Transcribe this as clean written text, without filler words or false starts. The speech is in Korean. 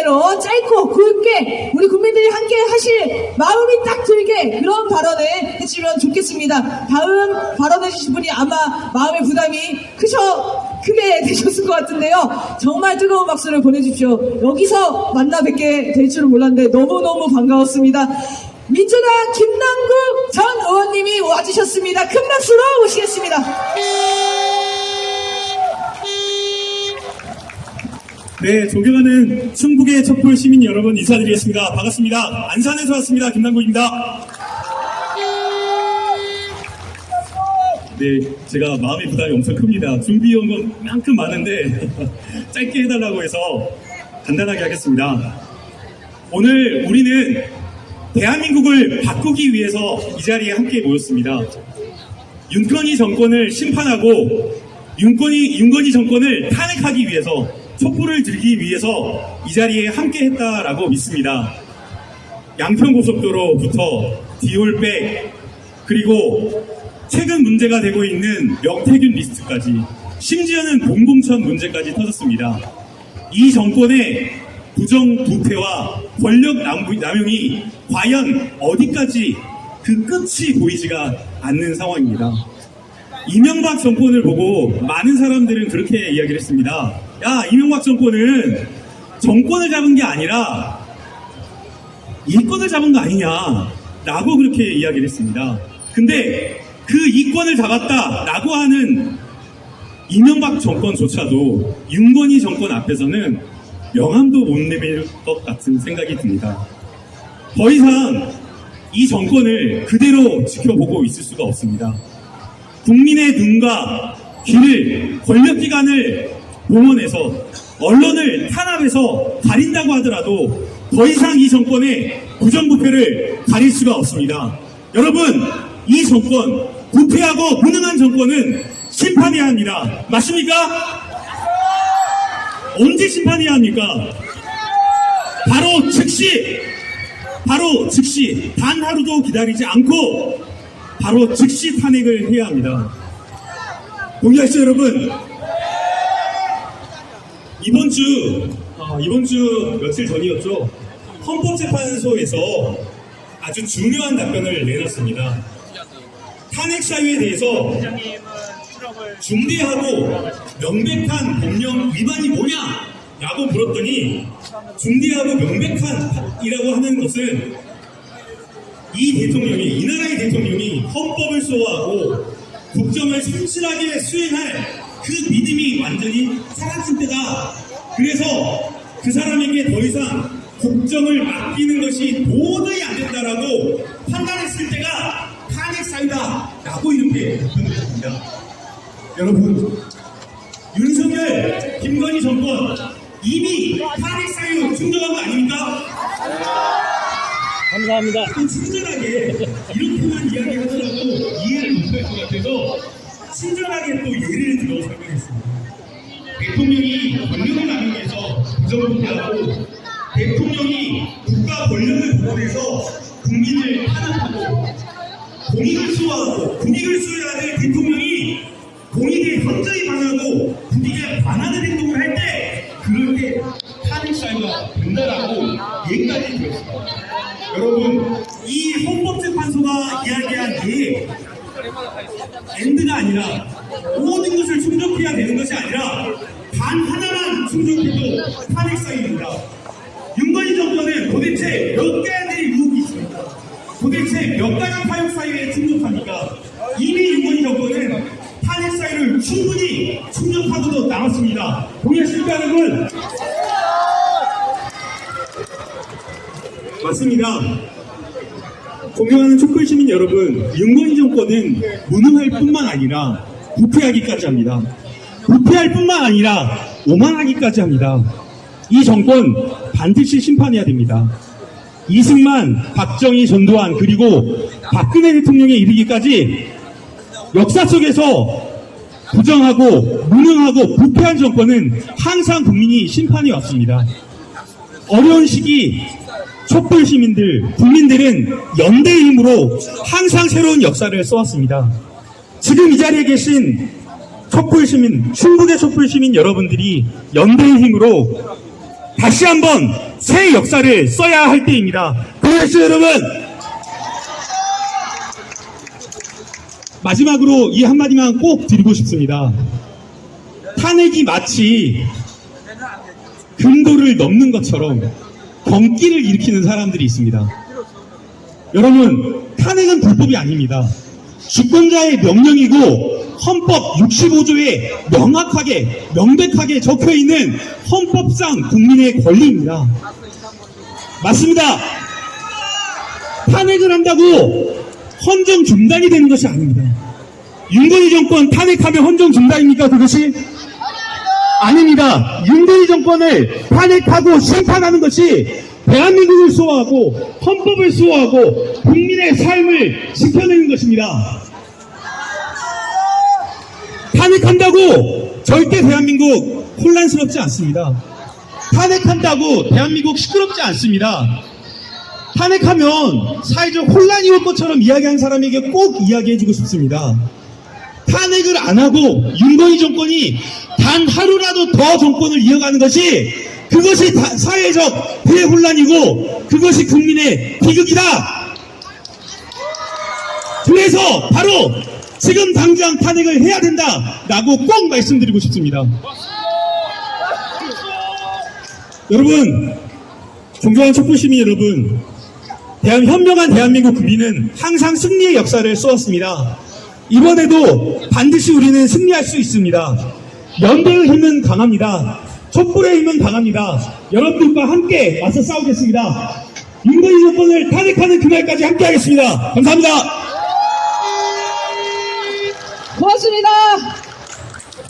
대로 짧고 굵게 우리 국민들이 함께 하실 마음이 딱 들게 그런 발언을 해주시면 좋겠습니다. 다음 발언해주신 분이 아마 마음의 부담이 크게 되셨을 것 같은데요. 정말 뜨거운 박수를 보내주십시오. 여기서 만나 뵙게 될 줄은 몰랐는데 너무너무 반가웠습니다. 민주당 김남국 전 의원님이 와주셨습니다. 큰 박수로 모시겠습니다. 네, 존경하는 충북의 촛불 시민 여러분 인사드리겠습니다. 반갑습니다. 안산에서 왔습니다. 김남국입니다. 네, 제가 마음의 부담이 엄청 큽니다. 준비해온 것만큼 많은데 짧게 해달라고 해서 간단하게 하겠습니다. 오늘 우리는 대한민국을 바꾸기 위해서 이 자리에 함께 모였습니다. 윤건희 정권을 심판하고 윤건희 정권을 탄핵하기 위해서 촛불을 들기 위해서 이 자리에 함께 했다라고 믿습니다. 양평고속도로부터 디올백 그리고 최근 문제가 되고 있는 명태균 리스트까지 심지어는 공공천 문제까지 터졌습니다. 이 정권의 부정부패와 권력 남용이 과연 어디까지 그 끝이 보이지가 않는 상황입니다. 이명박 정권을 보고 많은 사람들은 그렇게 이야기를 했습니다. 야, 이명박 정권은 정권을 잡은 게 아니라 이권을 잡은 거 아니냐 라고 그렇게 이야기를 했습니다. 근데 그 이권을 잡았다라고 하는 이명박 정권조차도 윤건희 정권 앞에서는 명함도 못 내밀 것 같은 생각이 듭니다. 더 이상 이 정권을 그대로 지켜보고 있을 수가 없습니다. 국민의 눈과 귀를 권력기관을 동원해서 언론을 탄압해서 가린다고 하더라도 더 이상 이 정권의 부정부패를 가릴 수가 없습니다. 여러분, 이 정권, 부패하고 무능한 정권은 심판해야 합니다. 맞습니까? 언제 심판해야 합니까? 바로 즉시 단 하루도 기다리지 않고 바로 즉시 탄핵을 해야 합니다. 동의하시죠, 여러분? 이번 주 며칠 전이었죠. 헌법재판소에서 아주 중요한 답변을 내놨습니다. 탄핵 사유에 대해서 중대하고 명백한 법령 위반이 뭐냐라고 물었더니 중대하고 명백한이라고 하는 것은 이 나라의 대통령이 헌법을 수호하고 국정을 성실하게 수행할 그 믿음이 완전히 사라진 때다. 그래서 그 사람에게 더 이상 국정을 맡기는 것이 도저히 안 된다라고 판단했을 때가 탄핵 사유다 라고 이렇게 답변을 했습니다. 여러분, 윤석열, 김건희 정권 이미 탄핵 사유 충족한 거 아닙니까? 감사합니다. 또 친절하게 이렇게만 이야기하더라도 이해를 못할 것 같아서 친절하게 또 예를 들어 설명했습니다. 대통령이 권력을 남용해서 부정부패하고 대통령이 국가 권력을 동원해서 국민을 탄압하고 공익을 수호하고 국익을 수호해야 될 대통령이 공익에 현저히 반하고 국익에 반하는 행동을 할 때 그럴 때 탄핵 사유가 된다라고 얘기까지 들었습니다. 여러분, 이 헌법재판소가 이야기한 예 엔드가 아니라 모든 것을 충족해야 되는 것이 아니라 단 하나만 충족해도 탄핵 사유입니다. 윤건희 정권은 도대체 몇 가지 유혹이 있습니까? 도대체 몇 가지 파역 사유에 충족합니까? 이미 윤건희 정권은 탄핵 사유를 충분히 충족하고도 남았습니다. 동의하십니까, 여러분? 맞습니다. 존경하는 촛불시민 여러분, 윤건희 정권은 무능할 뿐만 아니라 부패하기까지 합니다. 부패할 뿐만 아니라 오만하기까지 합니다. 이 정권 반드시 심판해야 됩니다. 이승만, 박정희, 전두환 그리고 박근혜 대통령에 이르기까지 역사 속에서 부정하고 무능하고 부패한 정권은 항상 국민이 심판해 왔습니다. 어려운 시기 촛불 시민들, 국민들은 연대의 힘으로 항상 새로운 역사를 써왔습니다. 지금 이 자리에 계신 촛불 시민, 충북의 촛불 시민 여러분들이 연대의 힘으로 다시 한번 새 역사를 써야 할 때입니다. 그래서 여러분, 마지막으로 이 한마디만 꼭 드리고 싶습니다. 탄핵이 마치 금고를 넘는 것처럼 경기를 일으키는 사람들이 있습니다. 여러분, 탄핵은 불법이 아닙니다. 주권자의 명령이고 헌법 65조에 명확하게 명백하게 적혀있는 헌법상 국민의 권리입니다. 맞습니다. 탄핵을 한다고 헌정 중단이 되는 것이 아닙니다. 윤건희 정권 탄핵하면 헌정 중단입니까? 그것이? 아닙니다. 윤건희 정권을 탄핵하고 심판하는 것이 대한민국을 수호하고 헌법을 수호하고 국민의 삶을 지켜내는 것입니다. 탄핵한다고 절대 대한민국 혼란스럽지 않습니다. 탄핵한다고 대한민국 시끄럽지 않습니다. 탄핵하면 사회적 혼란이 올 것처럼 이야기한 사람에게 꼭 이야기해주고 싶습니다. 탄핵을 안 하고 윤건희 정권이 단 하루라도 더 정권을 이어가는 것이 그것이 사회적 대혼란이고 그것이 국민의 비극이다. 그래서 바로 지금 당장 탄핵을 해야 된다라고 꼭 말씀드리고 싶습니다. 여러분, 존경하는 촛불시민 여러분, 현명한 대한민국 국민은 항상 승리의 역사를 쏘았습니다. 이번에도 반드시 우리는 승리할 수 있습니다. 연대의 힘은 강합니다. 촛불의 힘은 강합니다. 여러분들과 함께 맞서 싸우겠습니다. 윤건희 정권을 탄핵하는 그날까지 함께 하겠습니다. 감사합니다. 고맙습니다.